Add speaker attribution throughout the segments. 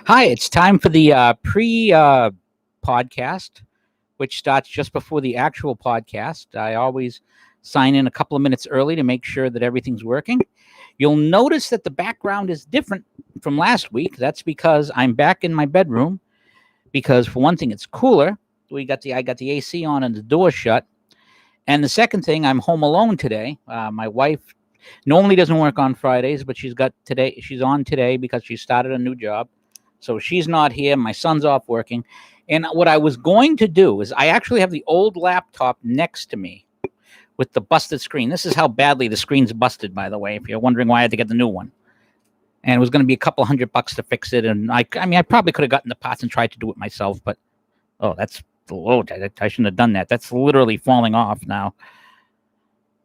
Speaker 1: Hi, it's time for the pre podcast, which starts just before the actual podcast. I always sign in a couple of minutes early to make sure that everything's working. You'll notice that the background is different from last week. That's because I'm back in my bedroom. Because for one thing, it's cooler. I got the AC on and the door shut. And the second thing, I'm home alone today. My wife normally doesn't work on Fridays, but she's on today because she started a new job. So she's not here. My son's off working. And what I was going to do is I actually have the old laptop next to me with the busted screen. This is how badly the screen's busted, by the way, if you're wondering why I had to get the new one. And it was going to be a couple $100 to fix it. And I probably could have gotten the parts and tried to do it myself, but I shouldn't have done that. That's literally falling off now.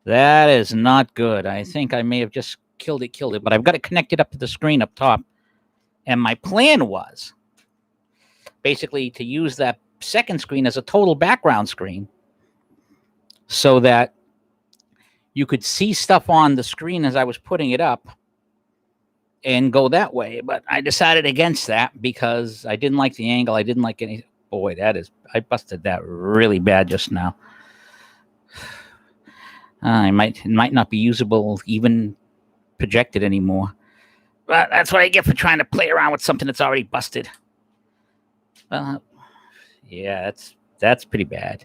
Speaker 1: That is not good. I think I may have just killed it, but I've got it connected up to the screen up top. And my plan was basically to use that second screen as a total background screen so that you could see stuff on the screen as I was putting it up and go that way. But I decided against that because I didn't like the angle. I didn't like any. Boy, I busted that really bad just now. It might not be usable, even projected anymore. But that's what I get for trying to play around with something that's already busted. Yeah, that's pretty bad.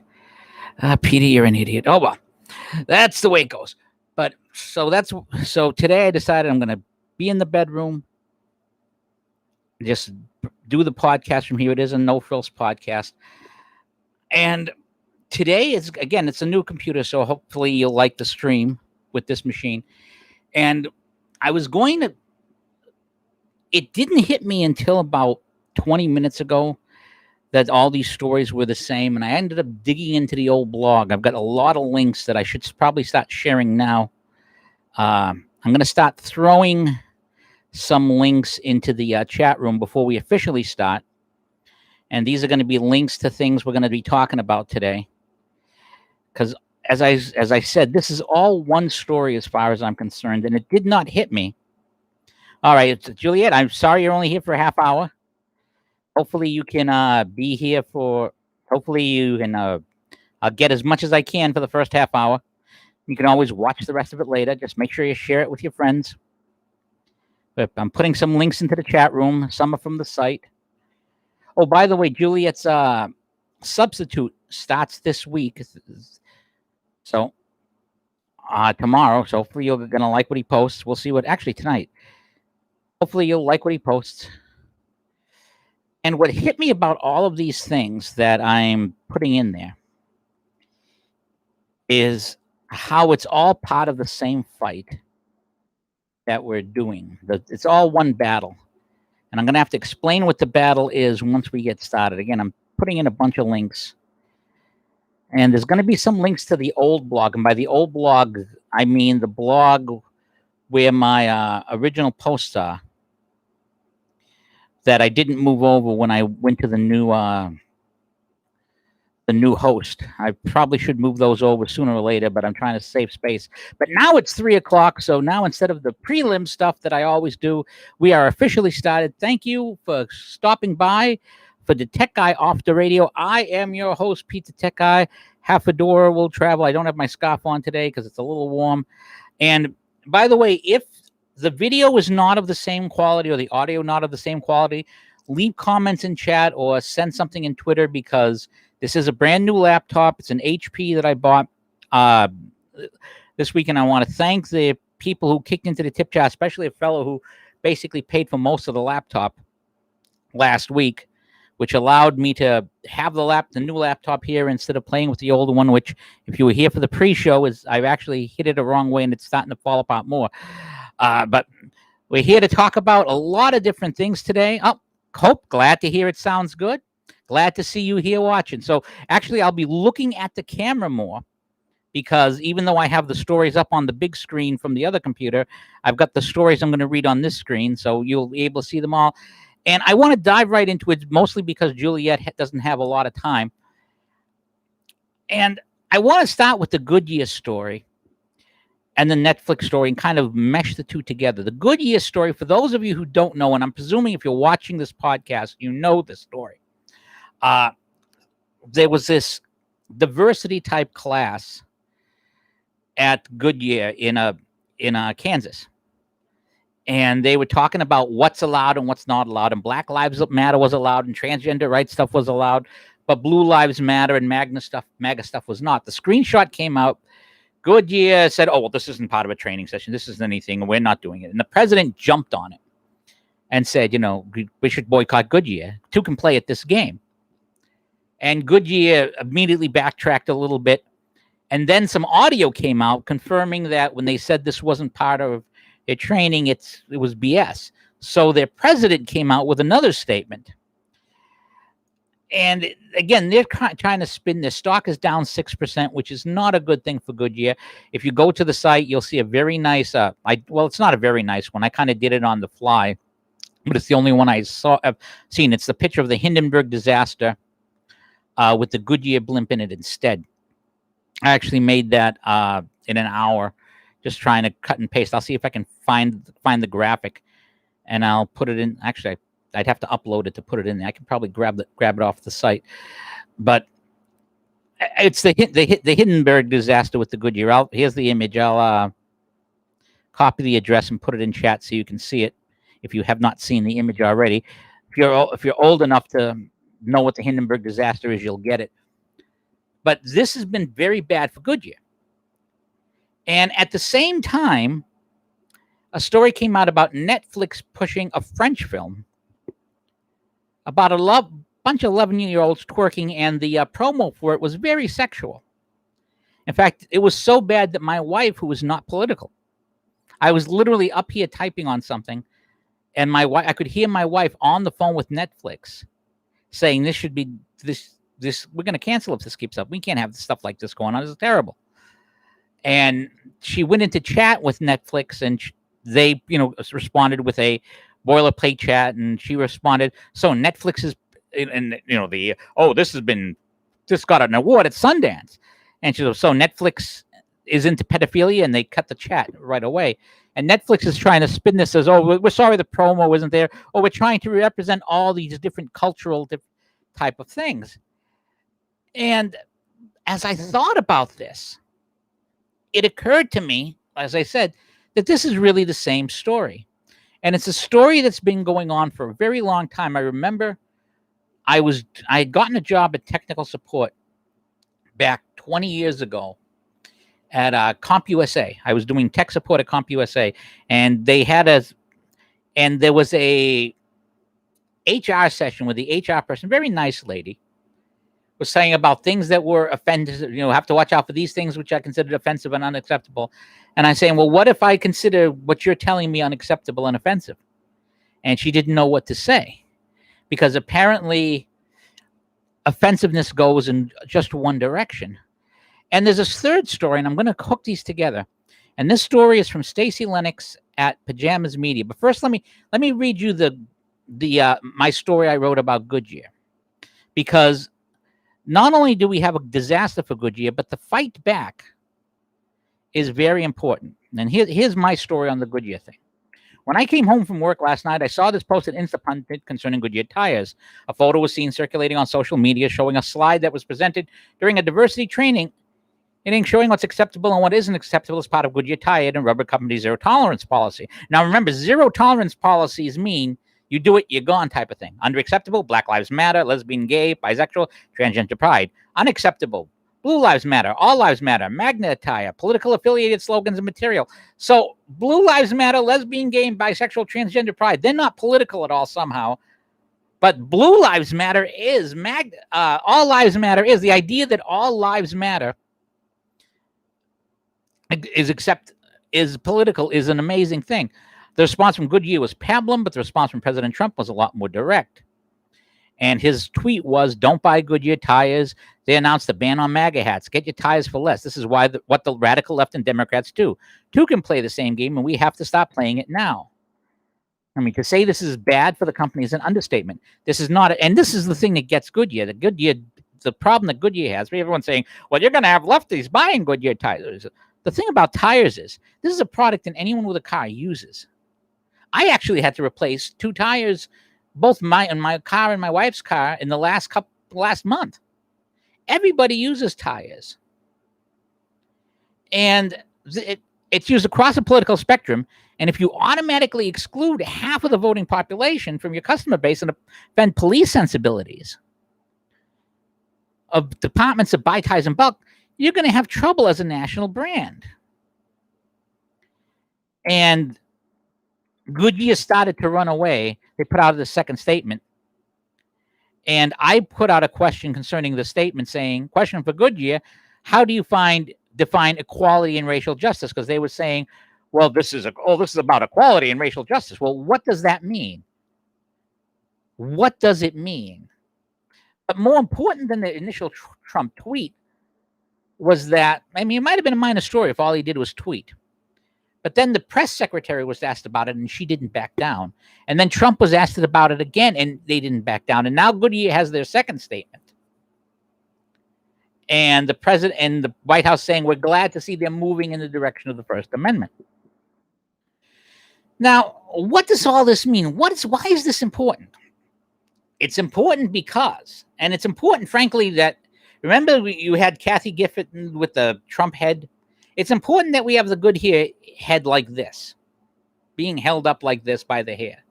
Speaker 1: Peter, you're an idiot. Oh well, that's the way it goes. But so today I decided I'm going to be in the bedroom, just do the podcast from here. It is a no frills podcast, and today it's a new computer, so hopefully you'll like the stream with this machine. And I was going to. It didn't hit me until about 20 minutes ago that all these stories were the same, and I ended up digging into the old blog. I've got a lot of links that I should probably start sharing now. I'm going to start throwing some links into the chat room before we officially start, and these are going to be links to things we're going to be talking about today. Because as I said, this is all one story as far as I'm concerned, and it did not hit me. All right, Juliet, I'm sorry you're only here for a half hour. Hopefully you can be here for. Hopefully you can. I'll get as much as I can for the first half hour. You can always watch the rest of it later. Just make sure you share it with your friends. But I'm putting some links into the chat room. Some are from the site. Oh, by the way, Juliet's substitute starts this week. So tomorrow. So hopefully you're going to like what he posts. We'll see tonight. Hopefully you'll like what he posts. And what hit me about all of these things that I'm putting in there is how it's all part of the same fight that we're doing. It's all one battle. And I'm going to have to explain what the battle is once we get started. Again, I'm putting in a bunch of links. And there's going to be some links to the old blog. And by the old blog, I mean the blog where my original posts are that I didn't move over when I went to the new host. I probably should move those over sooner or later, but I'm trying to save space. But now it's 3:00, so now instead of the prelim stuff that I always do, we are officially started. Thank you for stopping by for the Tech Guy off the radio. I am your host, Pete the Tech Guy. Half a door will travel. I don't have my scarf on today because it's a little warm. And by the way, if the video is not of the same quality or the audio not of the same quality, leave comments in chat or send something in Twitter because this is a brand new laptop. It's an HP that I bought this weekend. I want to thank the people who kicked into the tip jar, especially a fellow who basically paid for most of the laptop last week, which allowed me to have the new laptop here instead of playing with the older one, which if you were here for the pre-show, I've actually hit it the wrong way and it's starting to fall apart more. But we're here to talk about a lot of different things today. Oh, Hope, glad to hear it sounds good. Glad to see you here watching. So actually, I'll be looking at the camera more because even though I have the stories up on the big screen from the other computer, I've got the stories I'm going to read on this screen, so you'll be able to see them all. And I want to dive right into it, mostly because Juliet doesn't have a lot of time. And I want to start with the Goodyear story. and the Netflix story and kind of mesh the two together. The Goodyear story, for those of you who don't know, and I'm presuming if you're watching this podcast, you know this story. There was this diversity type class at Goodyear in Kansas. And they were talking about what's allowed and what's not allowed. And Black Lives Matter was allowed and transgender rights stuff was allowed. But Blue Lives Matter and MAGA stuff was not. The screenshot came out. Goodyear said, oh, well, this isn't part of a training session. This isn't anything. We're not doing it. And the president jumped on it and said, we should boycott Goodyear. Two can play at this game. And Goodyear immediately backtracked a little bit. And then some audio came out confirming that when they said this wasn't part of their training, it was BS. So their president came out with another statement. And again, they're trying to spin this. Stock is down 6%, which is not a good thing for Goodyear. If you go to the site, you'll see a very nice, it's not a very nice one. I kind of did it on the fly, but it's the only one I've seen. It's the picture of the Hindenburg disaster with the Goodyear blimp in it instead. I actually made that in an hour, just trying to cut and paste. I'll see if I can find the graphic, and I'll put it in. Actually, I'd have to upload it to put it in there. I can probably grab it off the site, but it's the Hindenburg disaster with the Goodyear. Here's the image. I'll copy the address and put it in chat so you can see it if you have not seen the image already. If you're old enough to know what the Hindenburg disaster is, you'll get it. But this has been very bad for Goodyear. And at the same time, a story came out about Netflix pushing a French film about a bunch of 11-year-olds twerking, and the promo for it was very sexual. In fact, it was so bad that my wife, who was not political, I was literally up here typing on something, and I could hear my wife on the phone with Netflix saying, this should be this we're going to cancel if this keeps up. We can't have stuff like this going on. This is terrible. And she went into chat with Netflix, and they, responded with a boilerplate chat, and she responded, so Netflix is, and this got an award at Sundance. And she goes, so Netflix is into pedophilia, and they cut the chat right away. And Netflix is trying to spin this as, oh, we're sorry the promo wasn't there, or we're trying to represent all these different cultural type of things. And as I thought about this, it occurred to me, as I said, that this is really the same story. And it's a story that's been going on for a very long time. I remember I had gotten a job at technical support back 20 years ago at CompUSA. I was doing tech support at CompUSA, and there was a HR session with the HR person, very nice lady, was saying about things that were offensive, have to watch out for these things, which I considered offensive and unacceptable. And I'm saying, well, what if I consider what you're telling me unacceptable and offensive? And she didn't know what to say, because apparently offensiveness goes in just one direction. And there's this third story, and I'm going to hook these together. And this story is from Stacy Lennox at Pajamas Media. But first, let me read you my story I wrote about Goodyear, because not only do we have a disaster for Goodyear, but the fight back is very important. And here's my story on the Goodyear thing. When I came home from work last night, I saw this post at Instapundit concerning Goodyear tires. A photo was seen circulating on social media showing a slide that was presented during a diversity training, showing what's acceptable and what isn't acceptable as part of Goodyear Tire and Rubber Company's zero tolerance policy. Now, remember, zero tolerance policies mean you do it, you're gone type of thing. Under acceptable, Black Lives Matter, lesbian, gay, bisexual, transgender pride. Unacceptable, Blue Lives Matter, All Lives Matter, Magna attire, political affiliated slogans and material. So Blue Lives Matter, lesbian, gay, and bisexual, transgender pride, they're not political at all somehow. But Blue Lives Matter is, All Lives Matter is, the idea that all lives matter is political is an amazing thing. The response from Goodyear was pablum, but the response from President Trump was a lot more direct. And his tweet was, don't buy Goodyear tires. They announced a ban on MAGA hats. Get your tires for less. This is what the radical left and Democrats do. Two can play the same game, and we have to stop playing it now. I mean, to say this is bad for the company is an understatement. This is not, and this is the thing that gets Goodyear. The problem that Goodyear has, everyone's saying, well, you're going to have lefties buying Goodyear tires. The thing about tires is this is a product that anyone with a car uses. I actually had to replace 2 tires, both my car and my wife's car, in the last month. Everybody uses tires, and it's used across the political spectrum. And if you automatically exclude half of the voting population from your customer base and offend police sensibilities of departments that buy tires in bulk, you're going to have trouble as a national brand. And Goodyear started to run away. They put out the second statement. And I put out a question concerning the statement saying, question for Goodyear, how do you define equality and racial justice? Because they were saying, well, this is about equality and racial justice. Well, what does that mean? What does it mean? But more important than the initial Trump tweet was that, I mean, it might have been a minor story if all he did was tweet. But then the press secretary was asked about it, and she didn't back down. And then Trump was asked about it again, and they didn't back down. And now Goodyear has their second statement. And the president and the White House saying, we're glad to see them moving in the direction of the First Amendment. Now, what does all this mean? Why is this important? It's important because, and it's important, frankly, that, remember you had Kathy Gifford with the Trump head? It's important that we have the Goodyear head like this, being held up like this by the hair.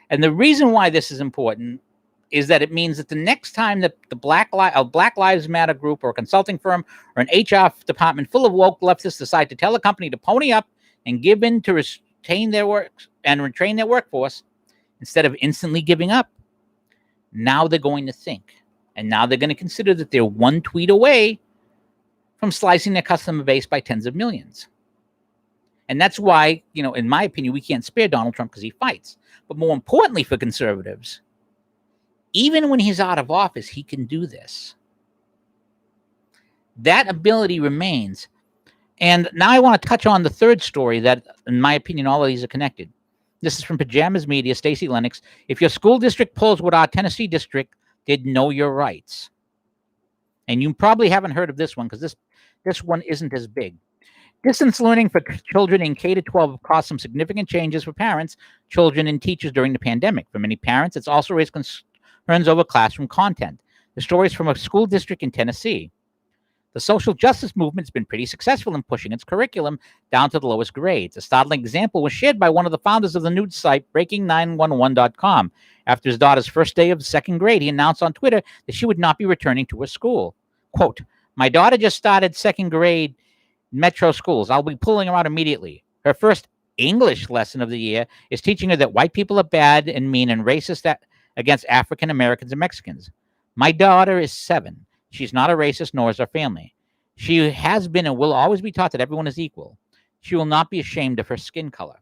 Speaker 1: And the reason why this is important is that it means that the next time that the Black Lives Matter group or a consulting firm or an HR department full of woke leftists decide to tell a company to pony up and give in to retain their works and retrain their workforce instead of instantly giving up, now they're going to think. And now they're going to consider that they're one tweet away from slicing their customer base by tens of millions. And that's why, in my opinion, we can't spare Donald Trump because he fights. But more importantly for conservatives, even when he's out of office, he can do this. That ability remains. And now I want to touch on the third story that, in my opinion, all of these are connected. This is from Pajamas Media, Stacey Lennox. If your school district pulls what our Tennessee district did, know your rights. And you probably haven't heard of this one because this one isn't as big. Distance learning for children in K-12 caused some significant changes for parents, children, and teachers during the pandemic. For many parents, it's also raised concerns over classroom content. The story is from a school district in Tennessee. The social justice movement's been pretty successful in pushing its curriculum down to the lowest grades. A startling example was shared by one of the founders of the news site, Breaking911.com. After his daughter's first day of second grade, he announced on Twitter that she would not be returning to her school. Quote, "My daughter just started second grade metro schools. I'll be pulling her out immediately. Her first English lesson of the year is teaching her that white people are bad and mean and racist against African Americans and Mexicans. My daughter is 7. She's not a racist, nor is her family. She has been and will always be taught that everyone is equal. She will not be ashamed of her skin color."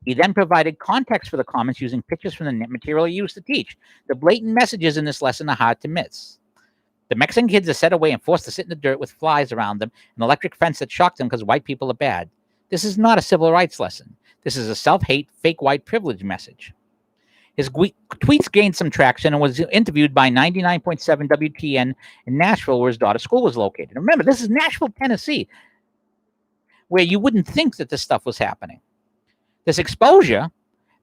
Speaker 1: He then provided context for the comments using pictures from the material he used to teach. The blatant messages in this lesson are hard to miss. The Mexican kids are set away and forced to sit in the dirt with flies around them, an electric fence that shocked them because white people are bad. This is not a civil rights lesson. This is a self-hate, fake white privilege message. His tweets gained some traction and was interviewed by 99.7 WTN in Nashville, where his daughter's school was located. And remember, this is Nashville, Tennessee, where you wouldn't think that this stuff was happening. This exposure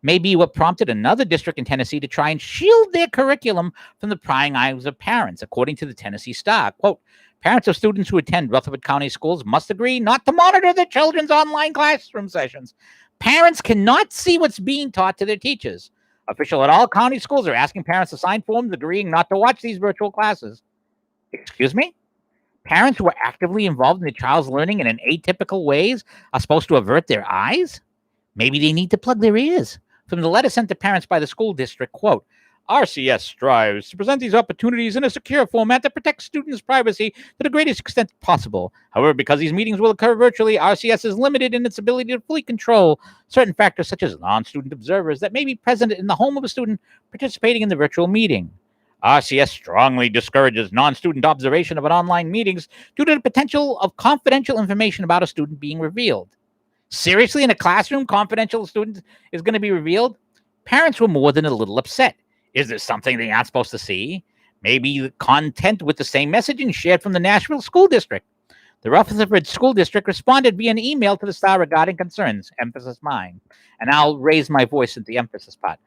Speaker 1: may be what prompted another district in Tennessee to try and shield their curriculum from the prying eyes of parents, according to the Tennessee Star. Quote, "Parents of students who attend Rutherford County schools must agree not to monitor their children's online classroom sessions. Parents cannot see what's being taught to their teachers. Officials at all county schools are asking parents to sign forms agreeing not to watch these virtual classes." Excuse me? Parents who are actively involved in their child's learning in atypical ways are supposed to avert their eyes? Maybe they need to plug their ears. From the letter sent to parents by the school district, quote, "RCS strives to present these opportunities in a secure format that protects students' privacy to the greatest extent possible. However, because these meetings will occur virtually, RCS is limited in its ability to fully control certain factors such as non-student observers that may be present in the home of a student participating in the virtual meeting. RCS strongly discourages non-student observation of an online meetings due to the potential of confidential information about a student being revealed." Seriously, in a classroom, confidential student is going to be revealed? Parents were more than a little upset. Is this something they aren't supposed to see? Maybe the content with the same messaging shared from the Nashville school district. The Rutherford School District responded via an email to the Star regarding concerns, emphasis mine, and I'll raise my voice at the emphasis part.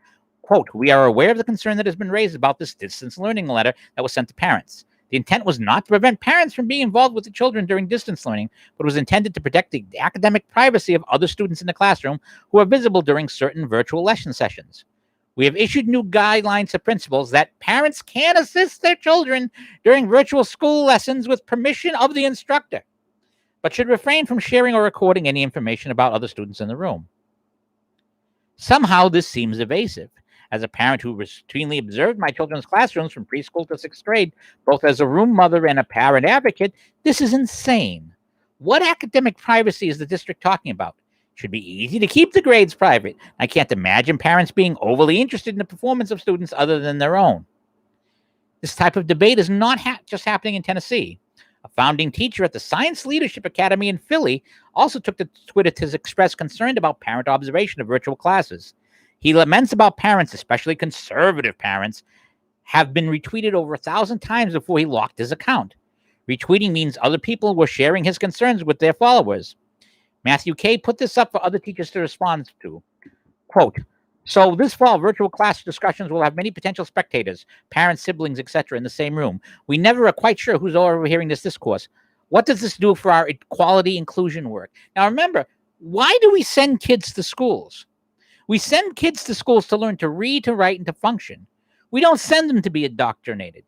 Speaker 1: Quote, we are aware of the concern that has been raised about this distance learning letter that was sent to parents. The intent was not to prevent parents from being involved with the children during distance learning, but was intended to protect the academic privacy of other students in the classroom who are visible during certain virtual lesson sessions. We have issued new guidelines to principals that parents can assist their children during virtual school lessons with permission of the instructor, but should refrain from sharing or recording any information about other students in the room. Somehow this seems evasive. As a parent who routinely observed my children's classrooms from preschool to sixth grade, both as a room mother and a parent advocate, this is insane. What academic privacy is the district talking about? It should be easy to keep the grades private. I can't imagine parents being overly interested in the performance of students other than their own. This type of debate is not just happening in Tennessee. A founding teacher at the Science Leadership Academy in Philly also took to Twitter to express concern about parent observation of virtual classes. He laments about parents, especially conservative parents, have been retweeted over 1,000 times before he locked his account. Retweeting means other people were sharing his concerns with their followers. Matthew K. put this up for other teachers to respond to. Quote, so this fall, virtual class discussions will have many potential spectators, parents, siblings, etc. in the same room. We never are quite sure who's overhearing this discourse. What does this do for our equality inclusion work? Now remember, why do we send kids to schools? We send kids to schools to learn to read, to write, and to function. We don't send them to be indoctrinated.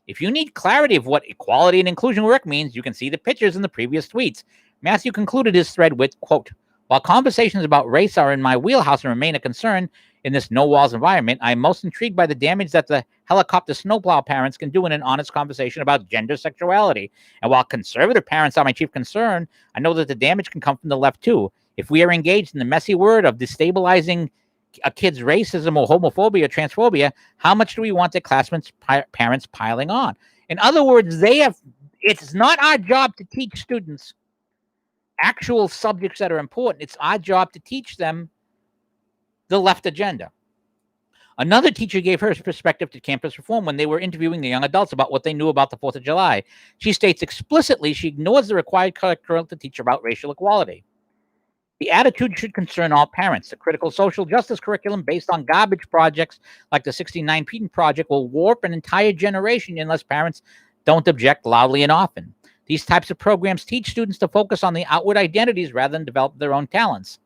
Speaker 1: If you need clarity of what equality and inclusion work means, you can see the pictures in the previous tweets. Matthew concluded his thread with, quote, while conversations about race are in my wheelhouse and remain a concern in this no-walls environment, I am most intrigued by the damage that the helicopter snowplow parents can do in an honest conversation about gender sexuality. And while conservative parents are my chief concern, I know that the damage can come from the left too. If we are engaged in the messy word of destabilizing a kid's racism or homophobia or transphobia, how much do we want their classmates' parents piling on? In other words, it's not our job to teach students actual subjects that are important. It's our job to teach them the left agenda. Another teacher gave her perspective to campus reform when they were interviewing the young adults about what they knew about the 4th of July. She states explicitly she ignores the required curriculum to teach about racial equality. The attitude should concern all parents. The critical social justice curriculum based on garbage projects like the 69 Peden Project will warp an entire generation unless parents don't object loudly and often. These types of programs teach students to focus on the outward identities rather than develop their own talents.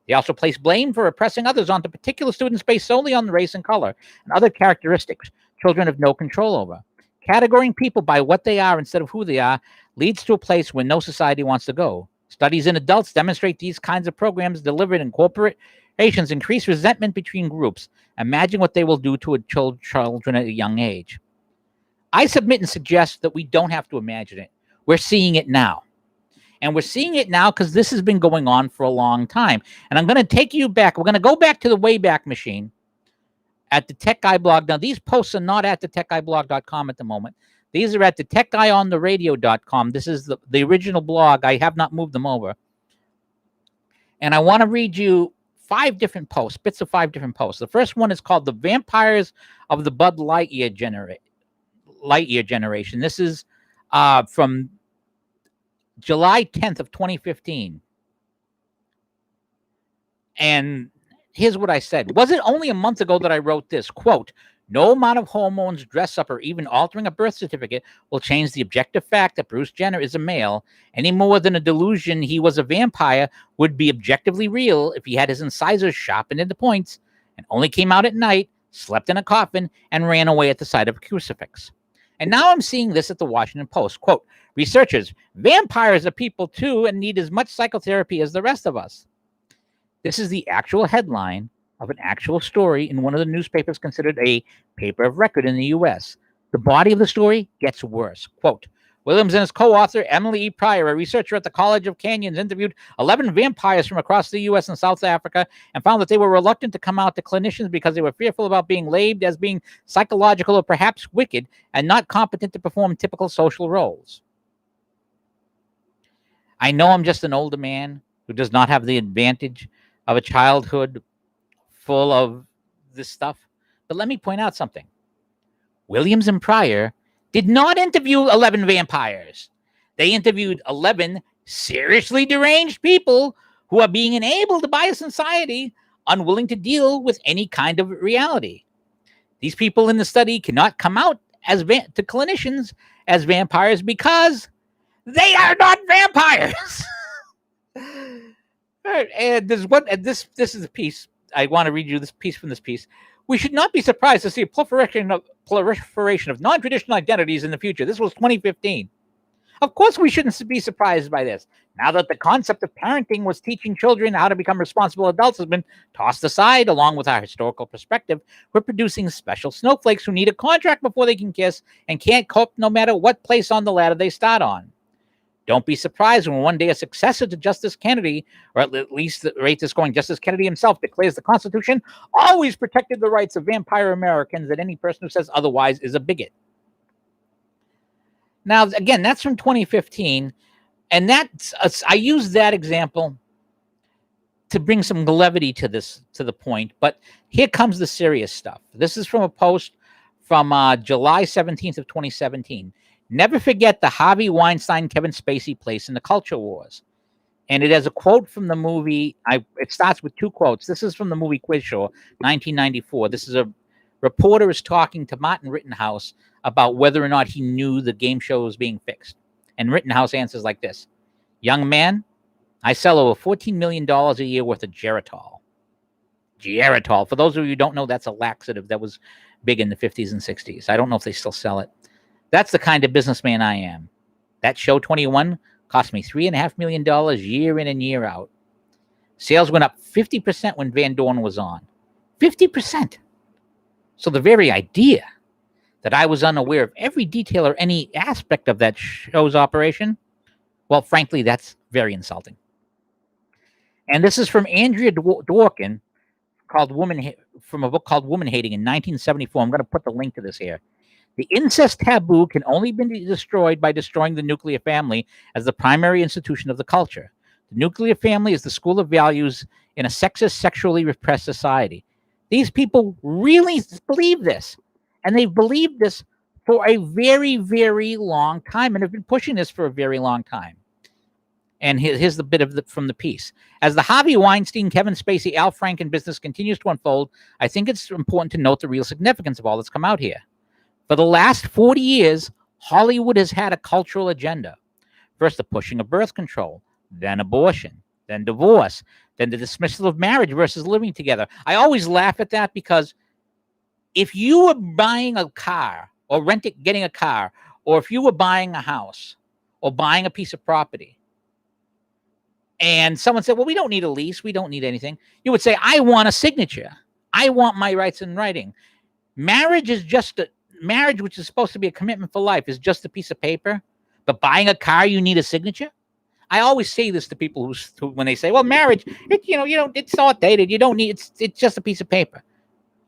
Speaker 1: They also place blame for oppressing others onto particular students based solely on race and color and other characteristics children have no control over. Categorizing people by what they are instead of who they are leads to a place where no society wants to go. Studies in adults demonstrate these kinds of programs delivered in corporations increase resentment between groups. Imagine what they will do to children at a young age. I submit and suggest that we don't have to imagine it. We're seeing it now. And we're seeing it now because this has been going on for a long time. And I'm going to take you back. We're going to go back to the Wayback Machine at the Tech Guy blog. Now, these posts are not at the TechGuyblog.com at the moment. These are at the TechGuyOnTheRadio.com. This is the original blog. I have not moved them over. And I want to read you 5 different posts, bits of 5 different posts. The first one is called The Vampires of the Bud Lightyear Generation. This is from July 10th of 2015. And here's what I said. Was it only a month ago that I wrote this? Quote, no amount of hormones, dress up, or even altering a birth certificate will change the objective fact that Bruce Jenner is a male any more than a delusion he was a vampire would be objectively real if he had his incisors sharpened into points and only came out at night, slept in a coffin, and ran away at the sight of a crucifix. And now I'm seeing this at the Washington Post. Quote, researchers, vampires are people too and need as much psychotherapy as the rest of us. This is the actual headline of an actual story in one of the newspapers considered a paper of record in the U.S. The body of the story gets worse. Quote, Williams and his co-author, Emily E. Pryor, a researcher at the College of Canyons, interviewed 11 vampires from across the U.S. and South Africa and found that they were reluctant to come out to clinicians because they were fearful about being labeled as being psychological or perhaps wicked and not competent to perform typical social roles. I know I'm just an older man who does not have the advantage of a childhood full of this stuff, but let me point out something. Williams and Pryor did not interview 11 vampires. They interviewed 11 seriously deranged people who are being enabled by a society unwilling to deal with any kind of reality. These people in the study cannot come out as to clinicians as vampires because they are not vampires. All right, and there's one, and this is a piece. I want to read you this piece from this piece. We should not be surprised to see a proliferation of non-traditional identities in the future. This was 2015. Of course, we shouldn't be surprised by this. Now that the concept of parenting was teaching children how to become responsible adults has been tossed aside, along with our historical perspective, we're producing special snowflakes who need a contract before they can kiss and can't cope no matter what place on the ladder they start on. Don't be surprised when one day a successor to Justice Kennedy, or at least the rate is going, Justice Kennedy himself declares the Constitution always protected the rights of vampire Americans, that any person who says otherwise is a bigot. Now, again, that's from 2015, and I use that example to bring some levity to the point, but here comes the serious stuff. This is from a post from July 17th of 2017. Never forget the Harvey Weinstein, Kevin Spacey place in the culture wars. And it has a quote from the movie. It starts with two quotes. This is from the movie Quiz Show, 1994. This is a reporter is talking to Martin Rittenhouse about whether or not he knew the game show was being fixed. And Rittenhouse answers like this: young man, I sell over $14 million a year worth of Geritol. Geritol. For those of you who don't know, that's a laxative that was big in the 50s and 60s. I don't know if they still sell it. That's the kind of businessman I am. That show 21 cost me $3.5 million year in and year out. Sales went up 50% when Van Dorn was on. 50%. So the very idea that I was unaware of every detail or any aspect of that show's operation, well, frankly, that's very insulting. And this is from Andrea Dworkin, from a book called Woman Hating in 1974. I'm going to put the link to this here. The incest taboo can only be destroyed by destroying the nuclear family as the primary institution of the culture. The nuclear family is the school of values in a sexist, sexually repressed society. These people really believe this, and they've believed this for a very, very long time, and have been pushing this for a very long time. And here's the bit from the piece. As the Harvey Weinstein, Kevin Spacey, Al Franken business continues to unfold, I think it's important to note the real significance of all that's come out here. For the last 40 years, Hollywood has had a cultural agenda. First, the pushing of birth control, then abortion, then divorce, then the dismissal of marriage versus living together. I always laugh at that because if you were buying a car or getting a car, or if you were buying a house or buying a piece of property, and someone said, well, we don't need a lease, we don't need anything, you would say, I want a signature. I want my rights in writing. Marriage, which is supposed to be a commitment for life, is just a piece of paper. But buying a car, you need a signature. I always say this to people who when they say, well, marriage, it's outdated. You don't need, it's just a piece of paper.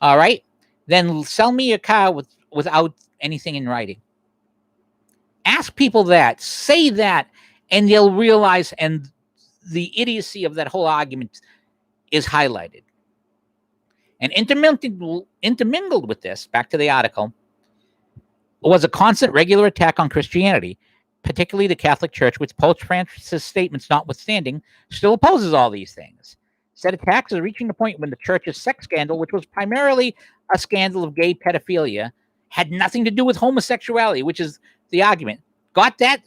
Speaker 1: All right. Then sell me your car without anything in writing. Ask people that, say that, and they'll realize, and the idiocy of that whole argument is highlighted. And intermingled with this, back to the article, was a constant, regular attack on Christianity, particularly the Catholic Church, which Pope Francis' statements notwithstanding, still opposes all these things. Said attacks are reaching the point when the church's sex scandal, which was primarily a scandal of gay pedophilia, had nothing to do with homosexuality, which is the argument. Got that?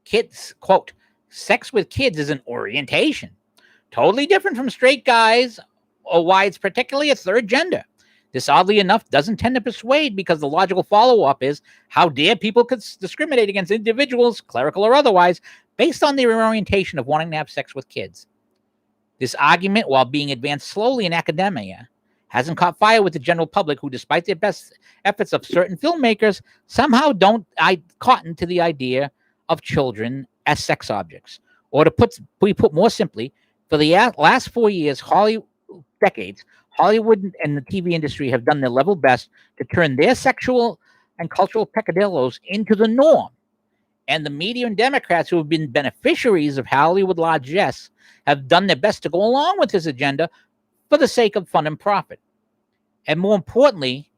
Speaker 1: Kids, quote, sex with kids is an orientation. Totally different from straight guys, or why it's particularly a third gender. This, oddly enough, doesn't tend to persuade, because the logical follow-up is, how dare people discriminate against individuals, clerical or otherwise, based on their orientation of wanting to have sex with kids? This argument, while being advanced slowly in academia, hasn't caught fire with the general public, who, despite the best efforts of certain filmmakers, somehow don't cotton to the idea of children as sex objects. Or to put more simply, for the last 4 years, decades, Hollywood and the TV industry have done their level best to turn their sexual and cultural peccadillos into the norm. And the media and Democrats, who have been beneficiaries of Hollywood largesse, have done their best to go along with this agenda for the sake of fun and profit. And more importantly,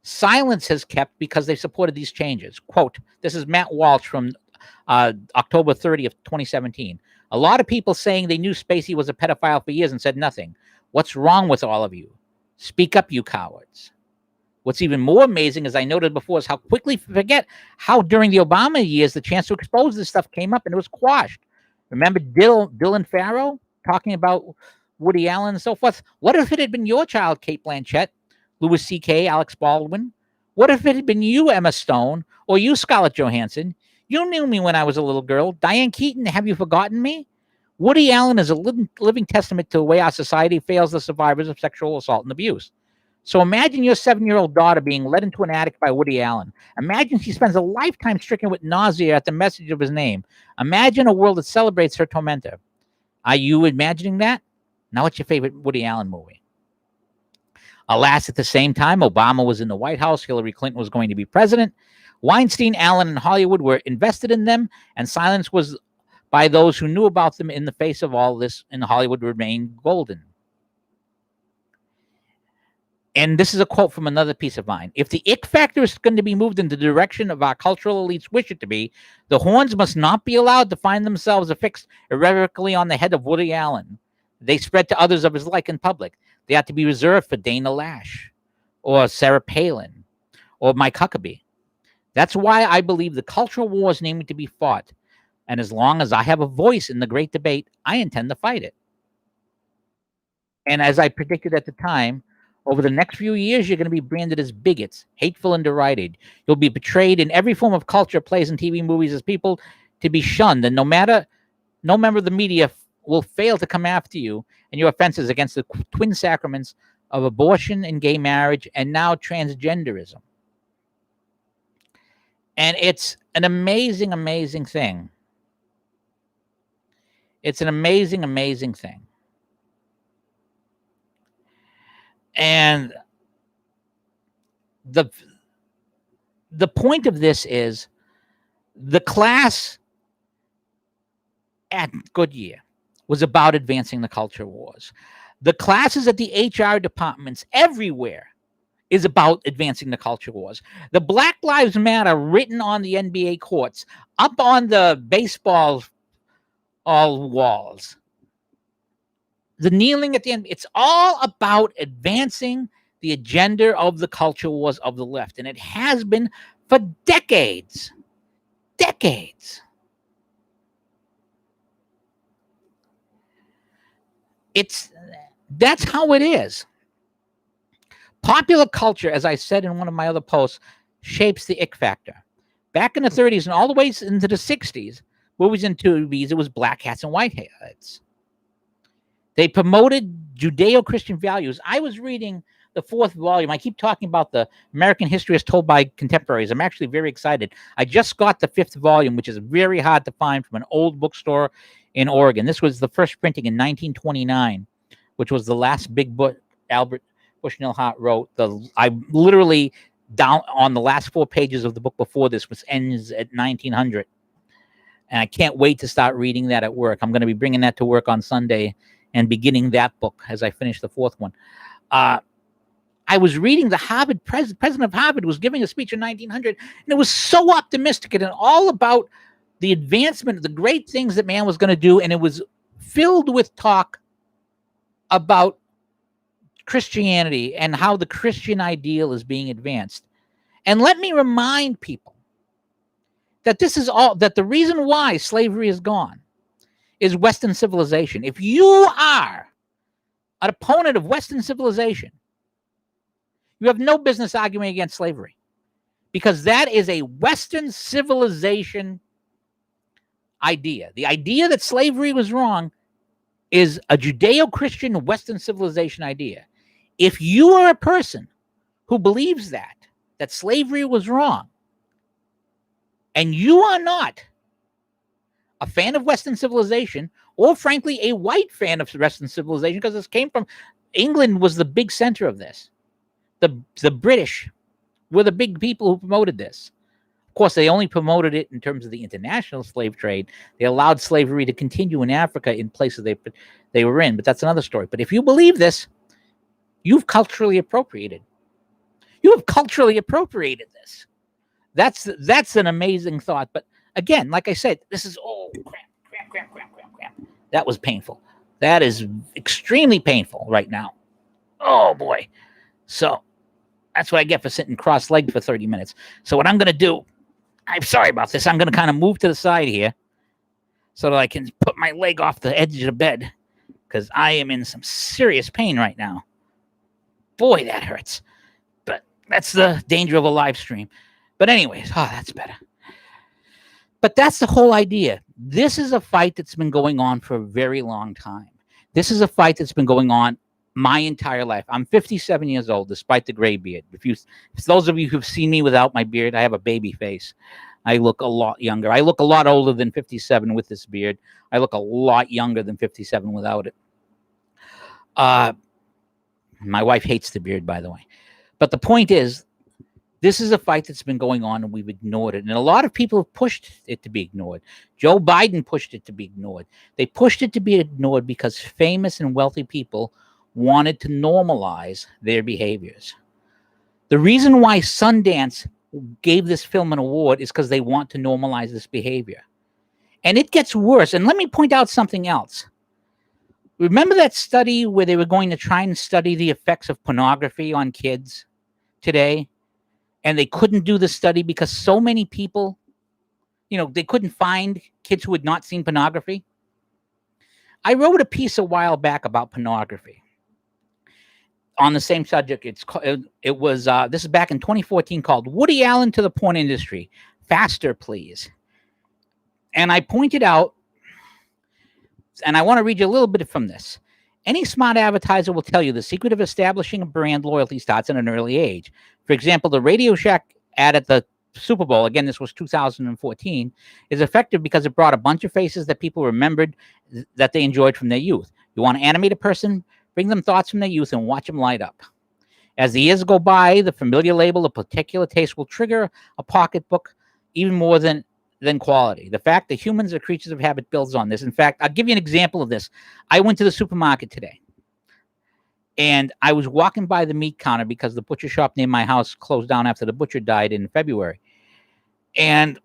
Speaker 1: silence has kept because they supported these changes. Quote, this is Matt Walsh from October 30th, 2017. A lot of people saying they knew Spacey was a pedophile for years and said nothing. What's wrong with all of you? Speak up, you cowards. What's even more amazing, as I noted before, is how quickly forget how during the Obama years the chance to expose this stuff came up and it was quashed. Remember Dylan Farrow talking about Woody Allen and so forth? What if it had been your child, Kate Blanchett, Louis C.K., Alex Baldwin? What if it had been you, Emma Stone, or you, Scarlett Johansson? You knew me when I was a little girl. Diane Keaton, have you forgotten me? Woody Allen is a living testament to the way our society fails the survivors of sexual assault and abuse. So imagine your 7-year-old daughter being led into an attic by Woody Allen. Imagine she spends a lifetime stricken with nausea at the message of his name. Imagine a world that celebrates her tormentor. Are you imagining that? Now, what's your favorite Woody Allen movie? Alas, at the same time, Obama was in the White House. Hillary Clinton was going to be president. Weinstein, Allen, and Hollywood were invested in them, and silence was by those who knew about them in the face of all this, and Hollywood remained golden. And this is a quote from another piece of mine. If the ick factor is going to be moved in the direction of our cultural elites wish it to be, the horns must not be allowed to find themselves affixed irrevocably on the head of Woody Allen. They spread to others of his like in public. They ought to be reserved for Dana Lash or Sarah Palin or Mike Huckabee. That's why I believe the cultural war is needing to be fought. And as long as I have a voice in the great debate, I intend to fight it. And as I predicted at the time, over the next few years, you're going to be branded as bigots, hateful and derided. You'll be portrayed in every form of culture, plays, and TV movies as people to be shunned. And no member of the media will fail to come after you and your offenses against the twin sacraments of abortion and gay marriage and now transgenderism. And it's an amazing, amazing thing. It's an amazing, amazing thing. And the point of this is the class at Goodyear was about advancing the culture wars. The classes at the HR departments everywhere is about advancing the culture wars. The Black Lives Matter written on the NBA courts, up on the baseball walls, the kneeling at the end, it's all about advancing the agenda of the culture wars of the left. And it has been for decades. Decades. That's how it is. Popular culture, as I said in one of my other posts, shapes the ick factor. Back in the 30s and all the way into the 60s, movies and TVs, it was black hats and white hats. They promoted Judeo-Christian values. I was reading the 4th volume. I keep talking about the American history as told by contemporaries. I'm actually very excited. I just got the 5th volume, which is very hard to find from an old bookstore in Oregon. This was the first printing in 1929, which was the last big book Albert Bushnell Hart wrote. I literally down on the last 4 pages of the book before this, which ends at 1900. And I can't wait to start reading that at work. I'm going to be bringing that to work on Sunday and beginning that book as I finish the 4th one. I was reading the Harvard president of Harvard was giving a speech in 1900, and it was so optimistic and all about the advancement of the great things that man was going to do, and it was filled with talk about Christianity and how the Christian ideal is being advanced. And let me remind people that that the reason why slavery is gone is Western civilization. If you are an opponent of Western civilization, you have no business arguing against slavery, because that is a Western civilization idea. The idea that slavery was wrong is a Judeo-Christian Western civilization idea. If you are a person who believes that slavery was wrong, and you are not a fan of Western civilization, or frankly, a white fan of Western civilization, because this came from England was the big center of this. The British were the big people who promoted this. Of course, they only promoted it in terms of the international slave trade. They allowed slavery to continue in Africa in places they were in, but that's another story. But if you believe this, you've culturally appropriated. You have culturally appropriated this. That's an amazing thought. But again, like I said, this is cramp. That was painful. That is extremely painful right now. Oh boy. So that's what I get for sitting cross-legged for 30 minutes. So what I'm going to do, I'm sorry about this. I'm going to kind of move to the side here so that I can put my leg off the edge of the bed because I am in some serious pain right now. Boy, that hurts. But that's the danger of a live stream. But anyways, that's better. But that's the whole idea. This is a fight that's been going on for a very long time. This is a fight that's been going on my entire life. I'm 57 years old, despite the gray beard. If those of you who've seen me without my beard, I have a baby face. I look a lot younger. I look a lot older than 57 with this beard. I look a lot younger than 57 without it. My wife hates the beard, by the way. But the point is, this is a fight that's been going on and we've ignored it. And a lot of people have pushed it to be ignored. Joe Biden pushed it to be ignored. They pushed it to be ignored because famous and wealthy people wanted to normalize their behaviors. The reason why Sundance gave this film an award is because they want to normalize this behavior. And it gets worse. And let me point out something else. Remember that study where they were going to try and study the effects of pornography on kids today? And they couldn't do the study because so many people, they couldn't find kids who had not seen pornography. I wrote a piece a while back about pornography on the same subject. This is back in 2014, called Woody Allen to the Porn Industry. Faster, please. And I pointed out, and I want to read you a little bit from this. Any smart advertiser will tell you the secret of establishing a brand loyalty starts at an early age. For example, the Radio Shack ad at the Super Bowl, again, this was 2014, is effective because it brought a bunch of faces that people remembered that they enjoyed from their youth. You want to animate a person, bring them thoughts from their youth and watch them light up. As the years go by, the familiar label of particular taste will trigger a pocketbook even more than quality. The fact that humans are creatures of habit builds on this. In fact, I'll give you an example of this. I went to the supermarket today, and I was walking by the meat counter because the butcher shop near my house closed down after the butcher died in February. And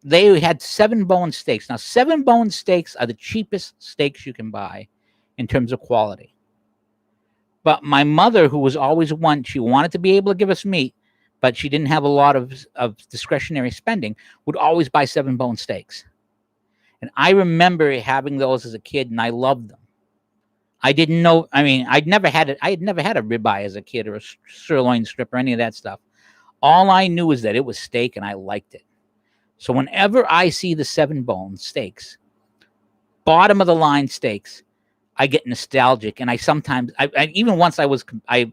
Speaker 1: they had 7-bone steaks. Now, 7-bone steaks are the cheapest steaks you can buy in terms of quality. But my mother, who was always one, she wanted to be able to give us meat, but she didn't have a lot of discretionary spending, would always buy 7-bone steaks. And I remember having those as a kid, and I loved them. I didn't know, I'd never had it. I had never had a ribeye as a kid, or a sirloin strip, or any of that stuff. All I knew is that it was steak, and I liked it. So whenever I see the 7-bone steaks, bottom of the line steaks, I get nostalgic, and I sometimes, even once I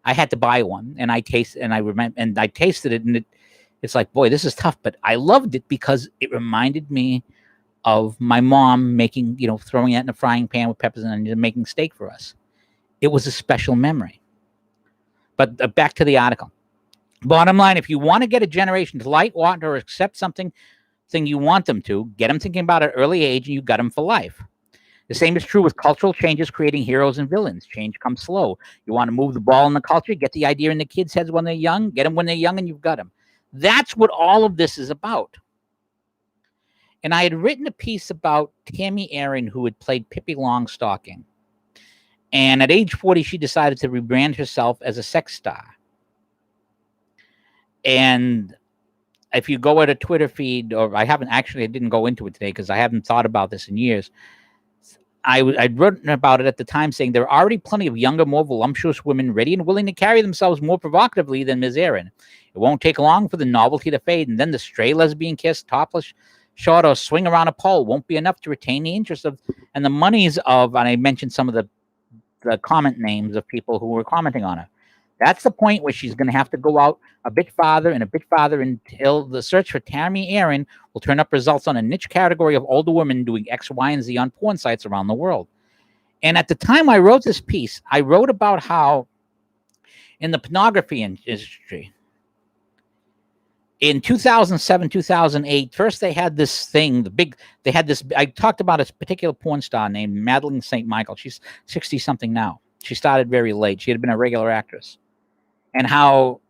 Speaker 1: had to buy one, and I tasted it, and it's like, boy, this is tough, but I loved it because it reminded me of my mom making, throwing it in a frying pan with peppers and onions and making steak for us. It was a special memory. But back to the article. Bottom line, if you want to get a generation to like, want, or accept something you want them to, get them thinking about it at an early age, and you got them for life. The same is true with cultural changes, creating heroes and villains. Change comes slow. You want to move the ball in the culture, get the idea in the kids' heads when they're young, get them when they're young, and you've got them. That's what all of this is about. And I had written a piece about Tammy Aaron, who had played Pippi Longstocking. And at age 40, she decided to rebrand herself as a sex star. And if you go at a Twitter feed, or I didn't go into it today because I haven't thought about this in years. I'd written about it at the time, saying there are already plenty of younger, more voluptuous women ready and willing to carry themselves more provocatively than Ms. Aaron. It won't take long for the novelty to fade, and then the stray lesbian kiss, topless, short, or swing around a pole won't be enough to retain the interest of and the monies of, and I mentioned some of the comment names of people who were commenting on it. That's the point where she's going to have to go out a bit farther until the search for Tammy Aaron will turn up results on a niche category of older women doing X, Y, and Z on porn sites around the world. And at the time I wrote this piece, I wrote about how in the pornography industry, in 2007, 2008, first they had this thing, I talked about a particular porn star named Madeleine St. Michael. She's 60-something now. She started very late. She had been a regular actress. And how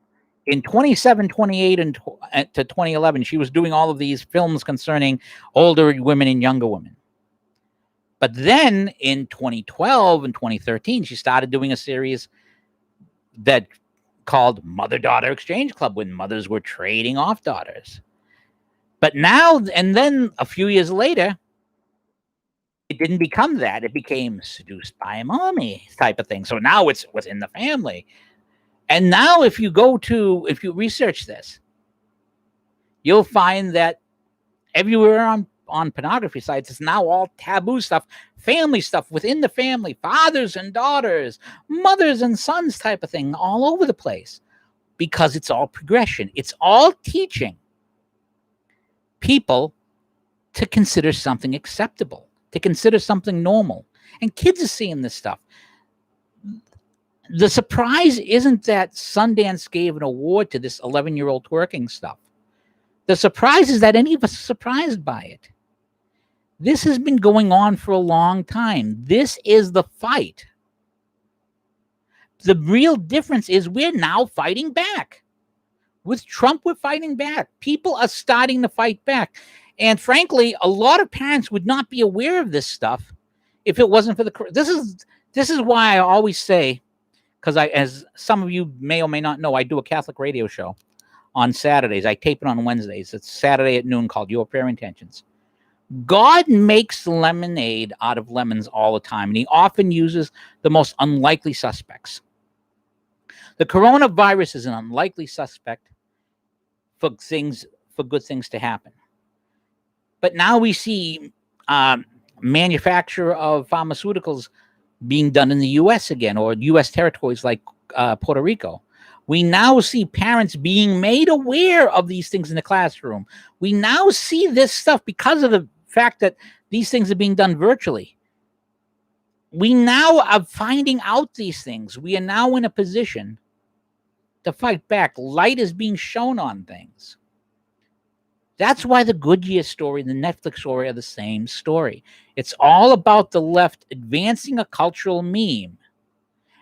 Speaker 1: In 27, 28, to 2011, she was doing all of these films concerning older women and younger women. But then in 2012 and 2013, she started doing a series that called Mother-Daughter Exchange Club, when mothers were trading off daughters. But now, and then a few years later, it didn't become that. It became Seduced by a Mommy type of thing. So now it's within the family. And now if you research this, you'll find that everywhere on pornography sites, it's now all taboo stuff, family stuff within the family, fathers and daughters, mothers and sons type of thing, all over the place, because it's all progression. It's all teaching people to consider something acceptable, to consider something normal. And kids are seeing this stuff. The surprise isn't that Sundance gave an award to this 11-year-old twerking stuff. The surprise is that any of us are surprised by it. This has been going on for a long time. This is the fight. The real difference is we're now fighting back. With Trump, we're fighting back. People are starting to fight back. And frankly, a lot of parents would not be aware of this stuff if it wasn't for the... This is why I always say, because as some of you may or may not know, I do a Catholic radio show on Saturdays. I tape it on Wednesdays. It's Saturday at noon, called Your Prayer Intentions. God makes lemonade out of lemons all the time, and he often uses the most unlikely suspects. The coronavirus is an unlikely suspect for good things to happen. But now we see manufacture of pharmaceuticals being done in the U.S. again, or U.S. territories like Puerto Rico. We now see parents being made aware of these things in the classroom. We now see this stuff because of the fact that these things are being done virtually. We now are finding out these things. We are now in a position to fight back. Light is being shown on things. That's why the Goodyear story and the Netflix story are the same story. It's all about the left advancing a cultural meme.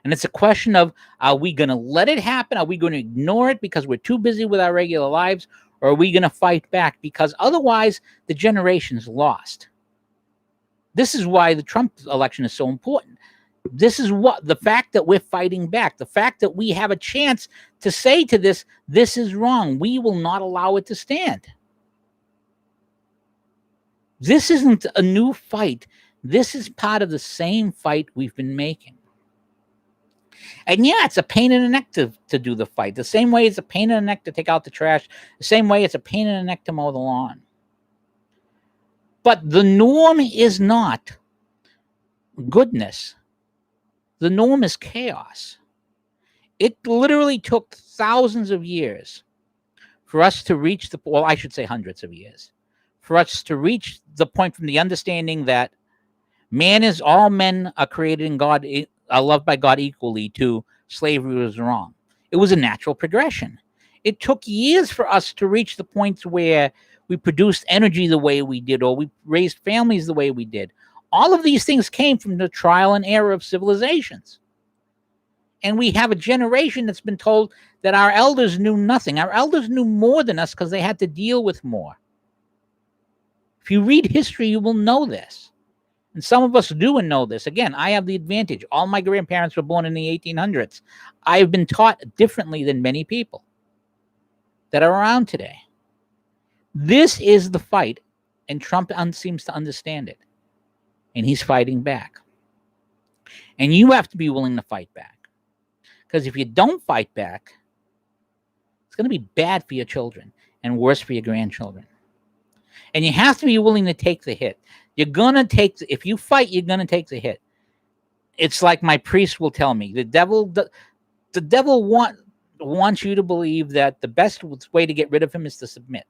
Speaker 1: And it's a question of, are we going to let it happen? Are we going to ignore it because we're too busy with our regular lives? Or are we going to fight back? Because otherwise, the generation's lost. This is why the Trump election is so important. This is what the fact that we're fighting back, the fact that we have a chance to say to this is wrong. We will not allow it to stand. This isn't a new fight. This is part of the same fight we've been making. And yeah, it's a pain in the neck to do the fight. The same way it's a pain in the neck to take out the trash. The same way it's a pain in the neck to mow the lawn. But the norm is not goodness. The norm is chaos. It literally took thousands of years for us to reach I should say hundreds of years, for us to reach the point from the understanding that all men are created in God, are loved by God equally, to slavery was wrong. It was a natural progression. It took years for us to reach the point where we produced energy the way we did, or we raised families the way we did. All of these things came from the trial and error of civilizations. And we have a generation that's been told that our elders knew nothing. Our elders knew more than us because they had to deal with more. If you read history, you will know this. And some of us do and know this. Again, I have the advantage. All my grandparents were born in the 1800s. I've been taught differently than many people that are around today. This is the fight, and Trump seems to understand it. And he's fighting back. And you have to be willing to fight back. Because if you don't fight back, it's going to be bad for your children and worse for your grandchildren. And you have to be willing to take the hit. You're going to if you fight, you're going to take the hit. It's like my priest will tell me. The devil wants you to believe that the best way to get rid of him is to submit.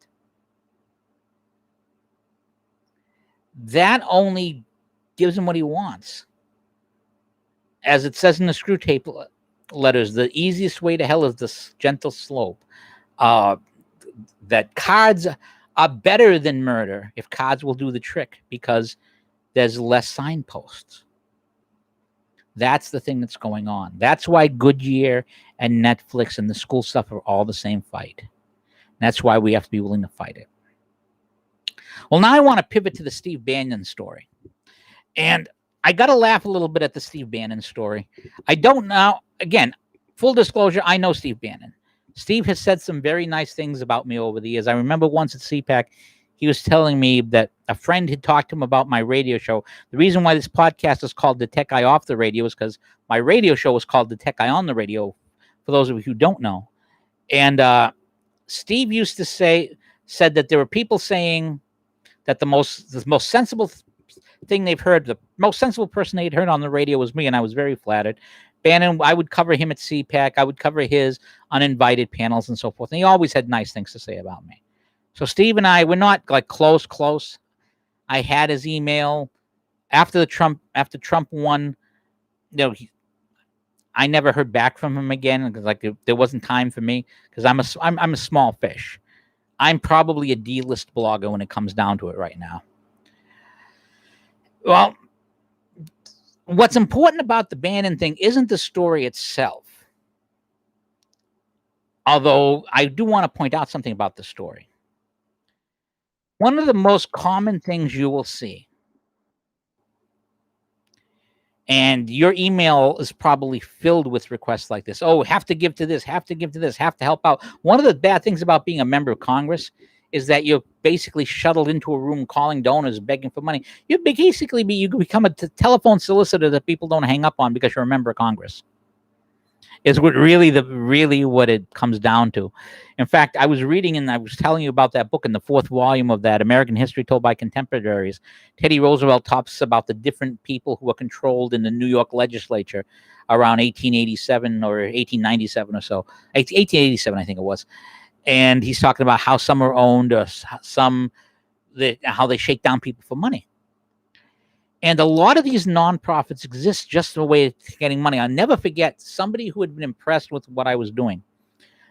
Speaker 1: That only gives him what he wants. As it says in the Screw Tape letters, the easiest way to hell is the gentle slope. That cards are better than murder if cards will do the trick, because there's less signposts. That's the thing that's going on. That's why Goodyear and Netflix and the school stuff are all the same fight. That's why we have to be willing to fight it. Well, now I want to pivot to the Steve Bannon story. And I got to laugh a little bit at the Steve Bannon story. I don't know. Again, full disclosure, I know Steve Bannon. Steve has said some very nice things about me over the years. I remember once at CPAC, he was telling me that a friend had talked to him about my radio show. The reason why this podcast is called DaTechGuy Off the Radio is because my radio show was called DaTechGuy On the Radio, for those of you who don't know. And Steve used to said that there were people saying that the most sensible thing they've heard, the most sensible person they'd heard on the radio was me, and I was very flattered. Bannon, I would cover him at CPAC. I would cover his uninvited panels and so forth. And he always had nice things to say about me. So Steve and I were not like close. I had his email after Trump won. You know, I never heard back from him again because like there wasn't time for me because I'm a small fish. I'm probably a D-list blogger when it comes down to it right now. Well, what's important about the Bannon thing isn't the story itself. Although I do want to point out something about the story. One of the most common things you will see, and your email is probably filled with requests like this. Oh, have to give to this, have to give to this, have to help out. One of the bad things about being a member of Congress is that you're basically shuttled into a room calling donors, begging for money. You become a telephone solicitor that people don't hang up on because you're a member of Congress. Is what really what it comes down to. In fact, I was reading and I was telling you about that book in the 4th volume of that American History Told by Contemporaries. Teddy Roosevelt talks about the different people who were controlled in the New York legislature around 1887 or 1897 or so. 1887, I think it was. And he's talking about how some are owned, or how they shake down people for money. And a lot of these nonprofits exist just a way of getting money. I'll never forget somebody who had been impressed with what I was doing.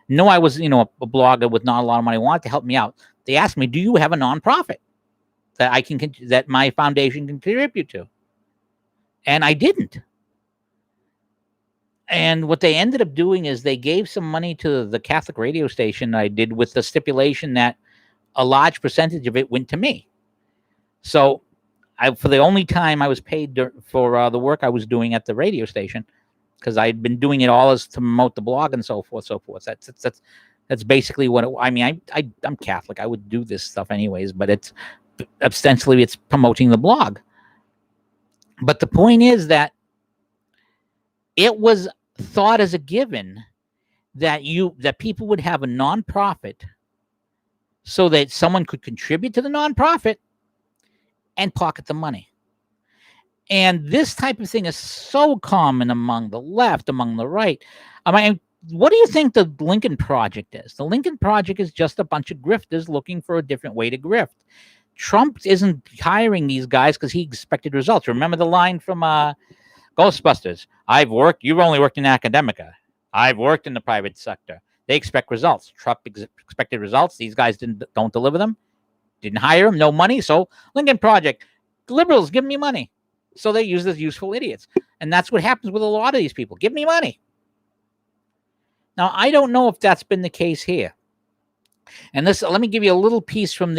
Speaker 1: No, I was, a blogger with not a lot of money, wanted to help me out. They asked me, "Do you have a nonprofit that my foundation can contribute to?" And I didn't. And what they ended up doing is they gave some money to the Catholic radio station I did with the stipulation that a large percentage of it went to me. So for the only time I was paid for the work I was doing at the radio station, because I'd been doing it all as to promote the blog and so forth. That's basically what I'm Catholic. I would do this stuff anyways, but it's ostensibly it's promoting the blog. But the point is that it was thought as a given that people would have a nonprofit so that someone could contribute to the nonprofit and pocket the money. And this type of thing is so common among the left, among the right. I mean, what do you think the Lincoln Project is? The Lincoln Project is just a bunch of grifters looking for a different way to grift. Trump isn't hiring these guys because he expected results. Remember the line from Ghostbusters? You've only worked in academia. I've worked in the private sector. They expect results. Trump expected results. These guys don't deliver them. Didn't hire him, no money. So Lincoln Project, liberals, give me money. So they use as useful idiots. And that's what happens with a lot of these people. Give me money. Now, I don't know if that's been the case here. And let me give you a little piece from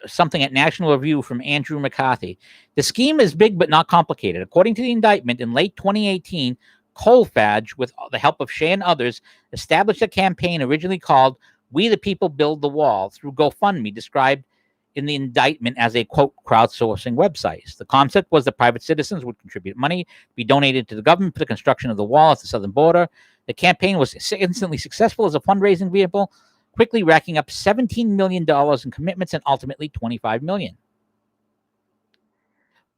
Speaker 1: something at National Review from Andrew McCarthy. The scheme is big but not complicated. According to the indictment, in late 2018, Colfage, with the help of Shea and others, established a campaign originally called We the People Build the Wall through GoFundMe, described in the indictment as a, quote, crowdsourcing website. The concept was that private citizens would contribute money to be donated to the government for the construction of the wall at the southern border. The campaign was instantly successful as a fundraising vehicle, quickly racking up $17 million in commitments and ultimately $25 million.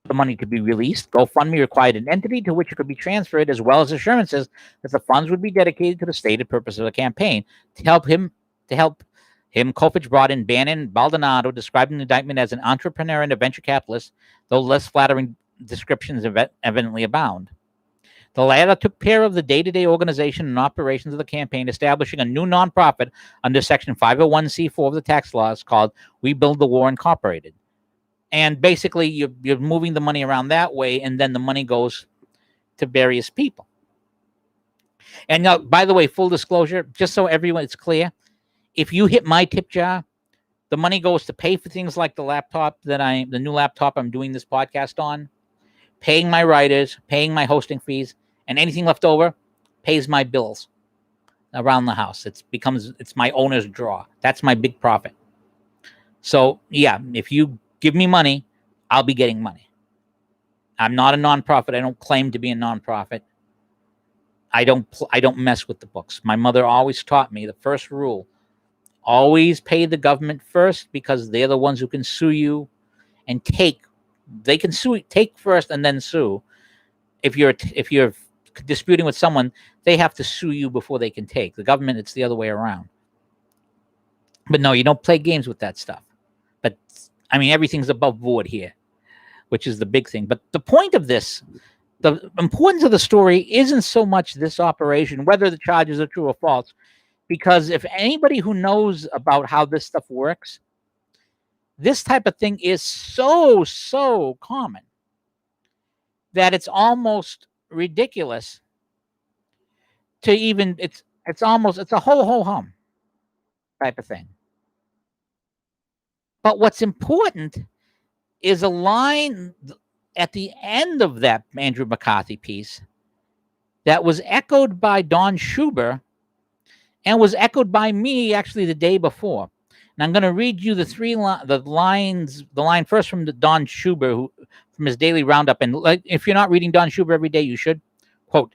Speaker 1: The money to be released, GoFundMe required an entity to which it could be transferred, as well as assurances that the funds would be dedicated to the stated purpose of the campaign. To help him, Colfage brought in Bannon Baldonado, describing the indictment as an entrepreneur and a venture capitalist, though less flattering descriptions evidently abound. The latter took care of the day-to-day organization and operations of the campaign, establishing a new nonprofit under Section 501c4 of the tax laws called We Build the War Incorporated. And basically, you're moving the money around that way, and then the money goes to various people. And now, by the way, full disclosure, just so everyone it's clear, if you hit my tip jar, the money goes to pay for things like the new laptop I'm doing this podcast on, paying my writers, paying my hosting fees, and anything left over pays my bills around the house. It's my owner's draw. That's my big profit. So yeah, if you give me money, I'll be getting money. I'm not a nonprofit. I don't claim to be a nonprofit. I don't mess with the books. My mother always taught me the first rule: always pay the government first, because they're the ones who can sue you and take. They can take first and then sue. If you're disputing with someone, they have to sue you before they can take. The government, it's the other way around. But no, you don't play games with that stuff. But I mean, everything's above board here, which is the big thing. But the point of this, the importance of the story isn't so much this operation, whether the charges are true or false, because if anybody who knows about how this stuff works, this type of thing is so common that it's almost ridiculous to even it's a ho hum type of thing. But what's important is a line at the end of that Andrew McCarthy piece that was echoed by Don Schuber and was echoed by me actually the day before. And I'm going to read you the line first from the Don Schuber, from his daily roundup. And if you're not reading Don Schuber every day, you should. Quote,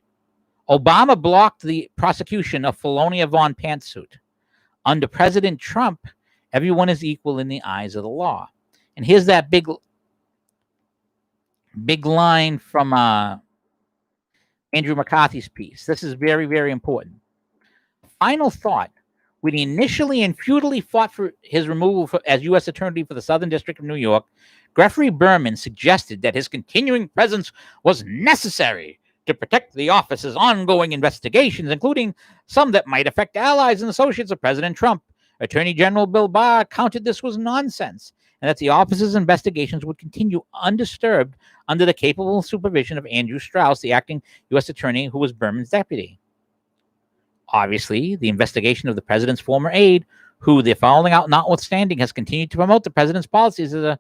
Speaker 1: Obama blocked the prosecution of Felonia Von Pantsuit. Under President Trump, everyone is equal in the eyes of the law. And here's that big line from Andrew McCarthy's piece. This is very, very important. Final thought. When he initially and futilely fought for his removal as U.S. Attorney for the Southern District of New York, Geoffrey Berman suggested that his continuing presence was necessary to protect the office's ongoing investigations, including some that might affect allies and associates of President Trump. Attorney General Bill Barr countered this was nonsense, and that the office's investigations would continue undisturbed under the capable supervision of Andrew Strauss, the acting U.S. Attorney who was Berman's deputy. Obviously, the investigation of the president's former aide, who, the falling out notwithstanding, has continued to promote the president's policies as a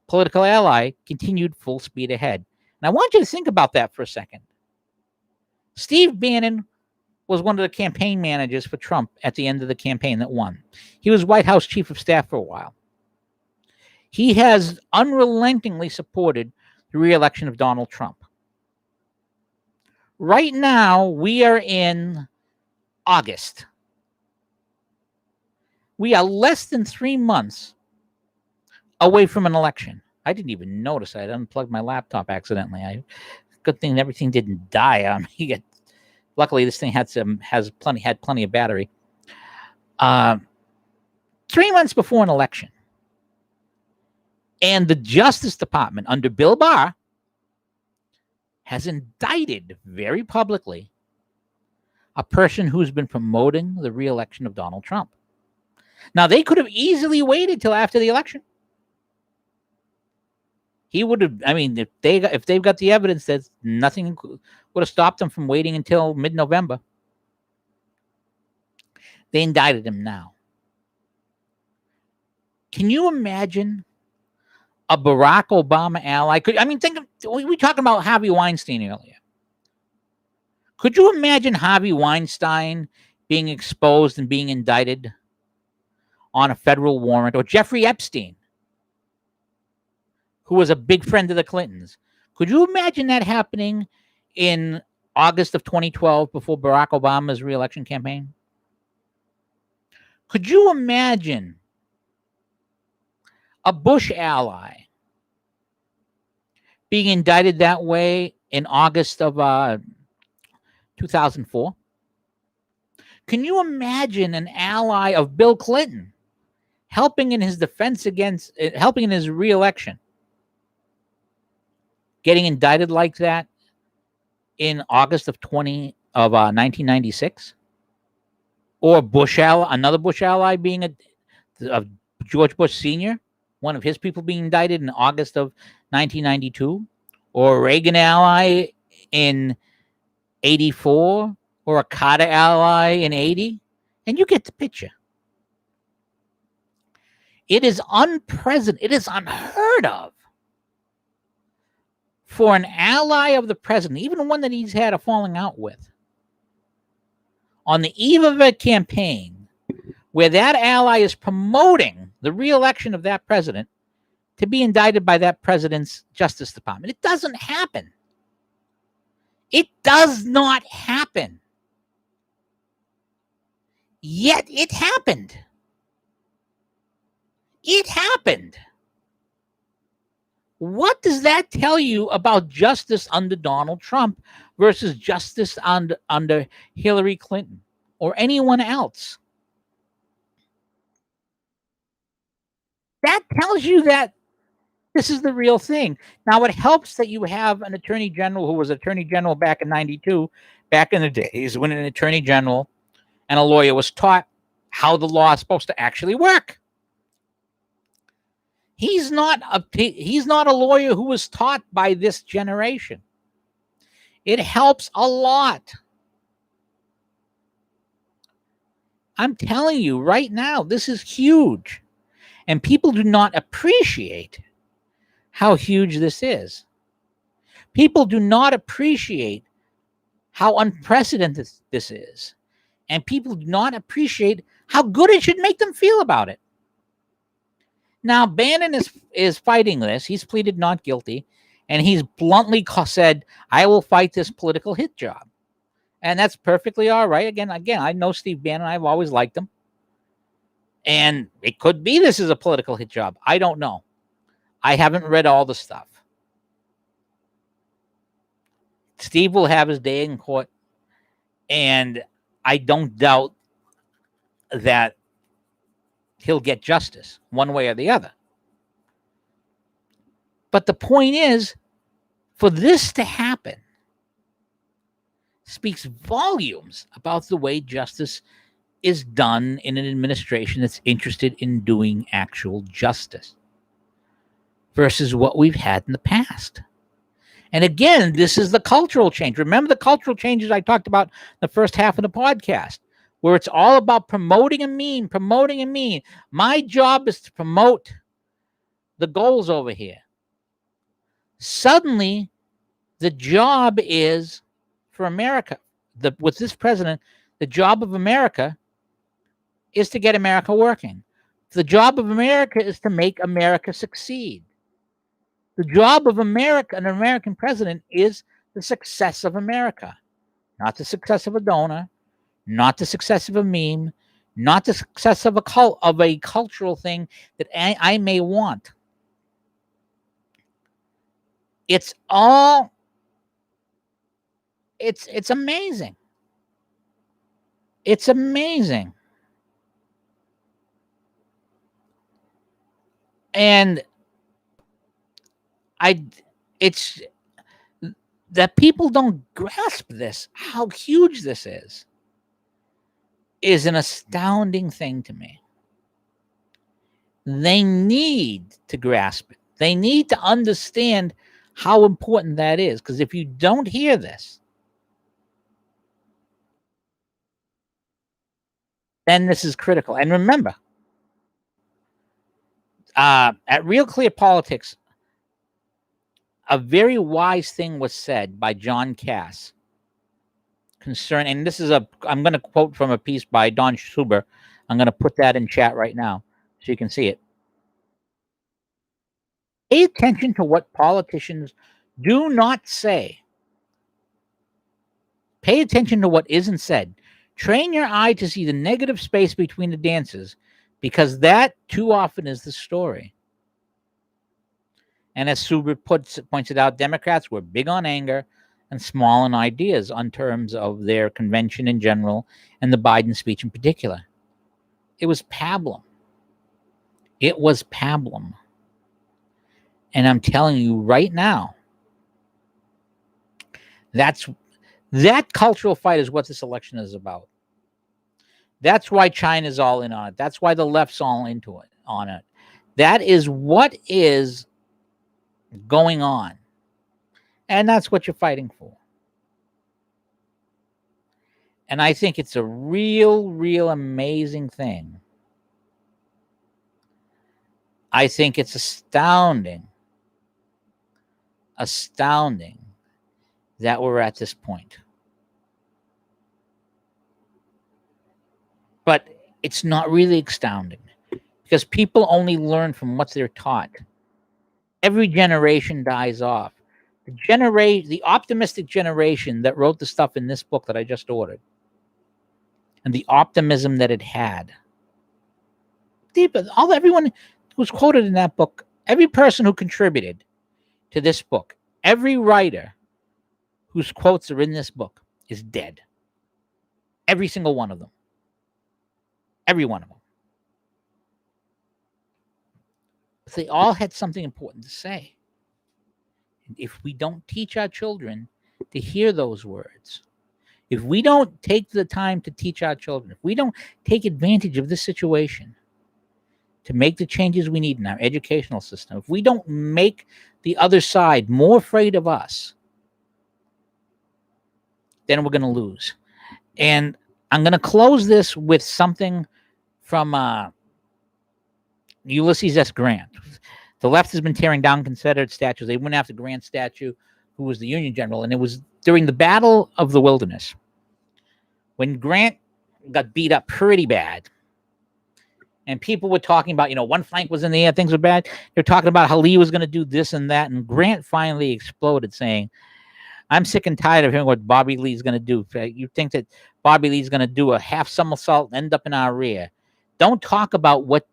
Speaker 1: political ally, continued full speed ahead. And I want you to think about that for a second. Steve Bannon was one of the campaign managers for Trump at the end of the campaign that won. He was White House chief of staff for a while. He has unrelentingly supported the re-election of Donald Trump. Right now, we are in August. We are less than 3 months away from an election. I didn't even notice I had unplugged my laptop accidentally. Good thing everything didn't die on me. Luckily, this thing had plenty of battery. 3 months before an election, and the Justice Department under Bill Barr has indicted very publicly a person who's been promoting the re-election of Donald Trump. Now, they could have easily waited till after the election. He would have. I mean, if they've got the evidence, that nothing would have stopped them from waiting until mid-November. They indicted him now. Can you imagine a Barack Obama ally? We were talking about Harvey Weinstein earlier. Could you imagine Harvey Weinstein being exposed and being indicted on a federal warrant, or Jeffrey Epstein, who was a big friend of the Clintons? Could you imagine that happening in August of 2012 before Barack Obama's re-election campaign? Could you imagine a Bush ally being indicted that way in August of 2004? Can you imagine an ally of Bill Clinton helping in his helping in his re-election, getting indicted like that in August of 1996? Or another Bush ally being a George Bush Sr., one of his people being indicted in August of 1992, or a Reagan ally in 84, or a Carter ally in 80, and you get the picture. It is unprecedented. It is unheard of for an ally of the president, even one that he's had a falling out with, on the eve of a campaign where that ally is promoting the re-election of that president, to be indicted by that president's Justice Department. It doesn't happen. It does not happen. Yet it happened. It happened. What does that tell you about justice under Donald Trump versus justice under Hillary Clinton or anyone else? That tells you that this is the real thing. Now, it helps that you have an attorney general who was attorney general back in 92, back in the days when an attorney general and a lawyer was taught how the law is supposed to actually work. He's not a lawyer who was taught by this generation. It helps a lot. I'm telling you right now, this is huge. And people do not appreciate how huge this is. People do not appreciate how unprecedented this is. And people do not appreciate how good it should make them feel about it. Now, Bannon is fighting this. He's pleaded not guilty. And he's bluntly said, I will fight this political hit job. And that's perfectly all right. Again, I know Steve Bannon. I've always liked him. And it could be this is a political hit job. I don't know. I haven't read all the stuff. Steve will have his day in court. And I don't doubt that he'll get justice one way or the other. But the point is, for this to happen speaks volumes about the way justice is done in an administration that's interested in doing actual justice versus what we've had in the past. And again, this is the cultural change. Remember the cultural changes I talked about in the first half of the podcast, where it's all about promoting a meme. My job is to promote the goals over here. Suddenly, the job is for America. With this president, the job of America is to get America working. The job of America is to make America succeed. The job of America, an American president, is the success of America, not the success of a donor, not the success of a meme, not the success of a cultural thing that I may want. It's amazing. It's amazing. And it's that people don't grasp this, how huge this is an astounding thing to me. They need to grasp it. They need to understand how important that is. Because if you don't hear this, then this is critical. And remember, at Real Clear Politics, a very wise thing was said by John Cass and this is I'm going to quote from a piece by Don Schuber. I'm going to put that in chat right now so you can see it. Pay attention to what politicians do not say. Pay attention to what isn't said. Train your eye to see the negative space between the dances, because that too often is the story. And as Schuber points it out, Democrats were big on anger and small on ideas on terms of their convention in general and the Biden speech in particular. It was pablum. It was pablum. And I'm telling you right now, that cultural fight is what this election is about. That's why China's all in on it. That's why the left's all into it on it. That is what is going on. And that's what you're fighting for. And I think it's a real amazing thing. I think it's astounding that we're at this point. But it's not really astounding because people only learn from what they're taught. Every generation dies off. The optimistic generation that wrote the stuff in this book that I just ordered, and the optimism that it had. Everyone who's quoted in that book, every person who contributed to this book, every writer whose quotes are in this book is dead. Every single one of them. Every one of them. But they all had something important to say. And if we don't teach our children to hear those words, if we don't take the time to teach our children, if we don't take advantage of this situation to make the changes we need in our educational system, if we don't make the other side more afraid of us, then we're going to lose. And I'm going to close this with something from Ulysses S. Grant. The left has been tearing down Confederate statues. They went after Grant's statue, who was the Union general, and it was during the Battle of the Wilderness when Grant got beat up pretty bad. And people were talking about, one flank was in the air, things were bad. They're talking about how Lee was going to do this and that. And Grant finally exploded saying, I'm sick and tired of hearing what Bobby Lee's going to do. You think that Bobby Lee's going to do a half somersault and end up in our rear. Don't talk about what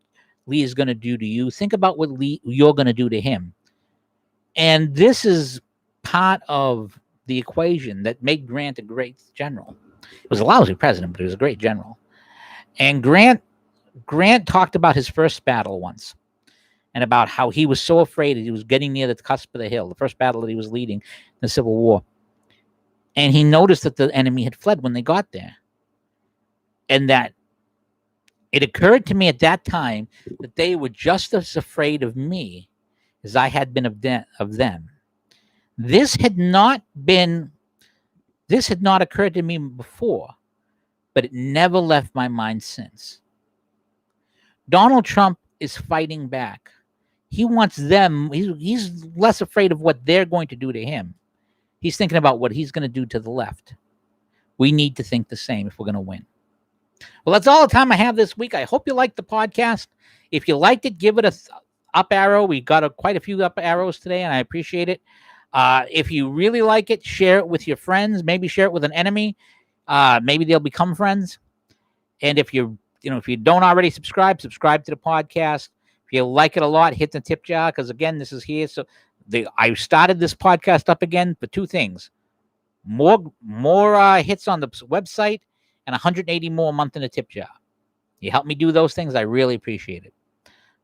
Speaker 1: Lee is going to do to you. Think about what you're going to do to him. And this is part of the equation that made Grant a great general. He was a lousy president, but he was a great general. And Grant talked about his first battle once and about how he was so afraid that he was getting near the cusp of the hill, the first battle that he was leading in the Civil War. And he noticed that the enemy had fled when they got there. And that it occurred to me at that time that they were just as afraid of me as I had been of them. This had not occurred to me before, but it never left my mind since. Donald Trump is fighting back. He wants them. He's less afraid of what they're going to do to him. He's thinking about what he's going to do to the left. We need to think the same if we're going to win. Well, that's all the time I have this week. I hope you liked the podcast. If you liked it, give it a up arrow. We got quite a few up arrows today, and I appreciate it. If you really like it, share it with your friends. Maybe share it with an enemy. Maybe they'll become friends. And if you don't already subscribe to the podcast. If you like it a lot, hit the tip jar, because again, this is here. So I started this podcast up again for two things: more hits on the website and 180 more a month in the tip jar. You help me do those things, I really appreciate it.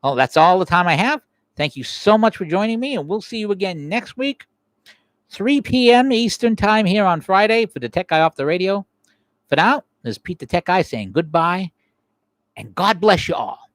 Speaker 1: Well, that's all the time I have. Thank you so much for joining me, and we'll see you again next week, 3 p.m. Eastern time here on Friday for the Tech Guy Off the Radio. For now, this is Pete the Tech Guy saying goodbye, and God bless you all.